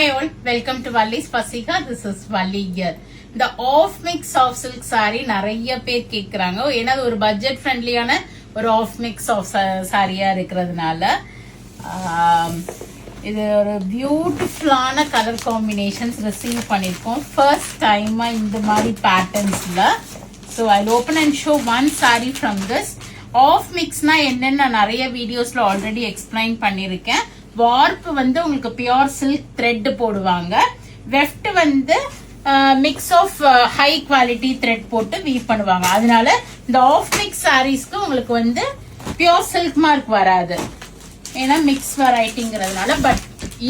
Hi all, welcome to Valli's Pasika. This is Valli here. இந்த half mix of silk saree நிறைய பேர் கேட்குறாங்க. ஏன்னா ஒரு பட்ஜெட் ஃப்ரெண்ட்லியான ஒரு ஆஃப் மிக்ஸ் ஆஃப் சாரியா இருக்கிறதுனால இது ஒரு பியூட்டிஃபுல்லான கலர் காம்பினேஷன்ஸ் ரிசீவ் பண்ணியிருக்கோம் ஃபர்ஸ்ட் டைமா இந்த மாதிரி பேட்டர்ன்ஸ்ல. So I open and show one sari from this. Half மிக்ஸ்னா என்னன்னு நிறைய வீடியோஸ்ல ஆல்ரெடி எக்ஸ்பிளைன் பண்ணியிருக்கேன். வார்ப் வந்து உங்களுக்கு பியோர் சில்க் த்ரெட் போடுவாங்க. வெஃப்ட் வந்து mix of high quality thread போட்டு வீவ் பண்ணுவாங்க. அதனால இந்த ஆஃப் மிக்ஸ் சாரீஸ்க்கு உங்களுக்கு வந்து பியோர் சில்க் மார்க் வராது, ஏன்னா மிக்ஸ் வெரைட்டிங்கிறதுனால. But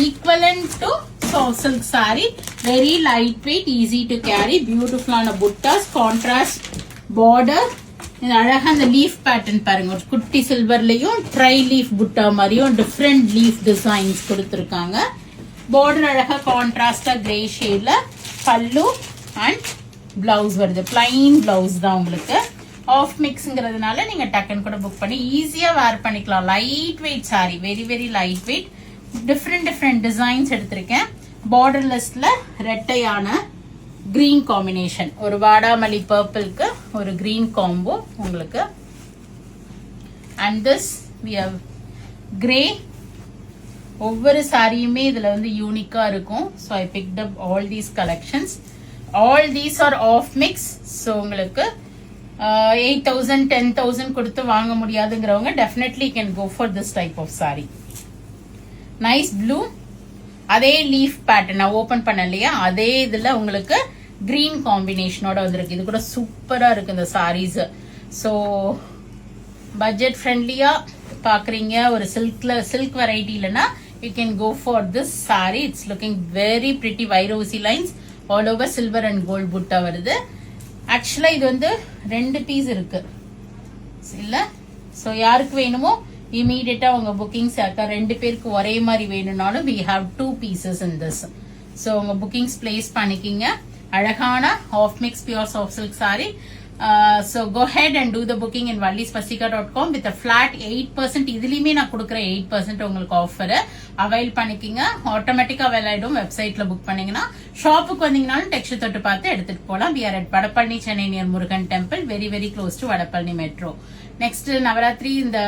equivalent to soft silk sari, very light weight, easy to carry, பியூட்டிஃபுல்லான புட்டாஸ், கான்ட்ராஸ்ட் பார்டர். இது அழகா அந்த லீஃப் பேட்டர்ன் பாருங்க, ஒரு குட்டி சில்வர்லயும் ட்ரை லீஃப் புட்டா மாதிரியும் டிஃப்ரெண்ட் லீஃப் டிசைன்ஸ் கொடுத்துருக்காங்க. பார்டர் அழகா கான்ட்ராஸ்டா கிரே ஷேட்ல, பல்லு அண்ட் பிளவுஸ் வருது. பிளைன் பிளவுஸ் தான் உங்களுக்கு. ஆஃப் மிக்ஸ்ங்கிறதுனால நீங்க டக்குன்னு கூட புக் பண்ணி ஈஸியா வேர் பண்ணிக்கலாம். Light weight sari, very very light weight. Different designs எடுத்திருக்கேன். பார்டர்லெஸ்ல ரெட்டையான கிரீன் காம்பினேஷன், ஒரு வாடாமல்லி பர்பிள்க்கு ஒரு கிரீன் காம்போ உங்களுக்கு. And this we have grey. ஒவ்வொரு சாரியுமே இதுல வந்து யூனிக்கா இருக்கும். So I picked up all these collections. All these are half mix. So உங்களுக்கு 8,000 10,000 கொடுத்து வாங்க முடியாதுங்கிறவங்க definitely can go for this type of sari. Nice blue, அதே லீஃப் பேட்டர்ன் நான் ஓபன் பண்ண இல்லையா, அதே இதுல உங்களுக்கு கிரீன் காம்பினேஷனோட வந்திருக்கு. இது கூட சூப்பரா இருக்கு இந்த சாரீஸ். ஸோ பட்ஜெட் ஃப்ரெண்ட்லியா பாக்குறீங்க, ஒரு சில்க் வெரைட்டி இல்லைன்னா you can go for this sari. It's looking very pretty. வைரோசி lines all over silver and gold புட்டா வருது. ஆக்சுவலா இது வந்து 2 பீஸ் இருக்கு இல்ல. ஸோ யாருக்கு வேணுமோ இமீடியட்டா உங்க புக்கிங்ஸ் 2 பேருக்கு ஒரே மாதிரி வேணும்னாலும் we have 2 pieces in this. So உங்க புக்கிங்ஸ் பிளேஸ் பண்ணிக்கிங்க. அழகான half mix pure soft silk saree. So go ahead and do the booking in vallispasika.com with a flat 8%. இதுலயுமே நான் கொடுக்குற 8% உங்களுக்கு ஆஃபர் அவைல் பண்ணிக்கிங்க. ஆட்டோமேட்டிக்கா அவைல் ஆயிடும் வெப்சைட்ல புக் பண்ணீங்கன்னா. ஷாப்புக்கு வந்தீங்கன்னாலும் டெக்ஸ்ட் தொட்டு பார்த்து எடுத்துட்டு போலாம். We are at Vadapalani, Chennai near Murugan temple, very very close to Vadapalani metro. Next Navaratri இந்த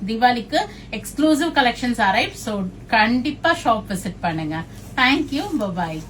தீபாவளிக்கு எக்ஸ்க்ளூசிவ் கலெக்ஷன்ஸ் அரைவ். ஸோ கண்டிப்பா ஷாப் விசிட் பண்ணுங்க. தேங்க்யூ, பாய்.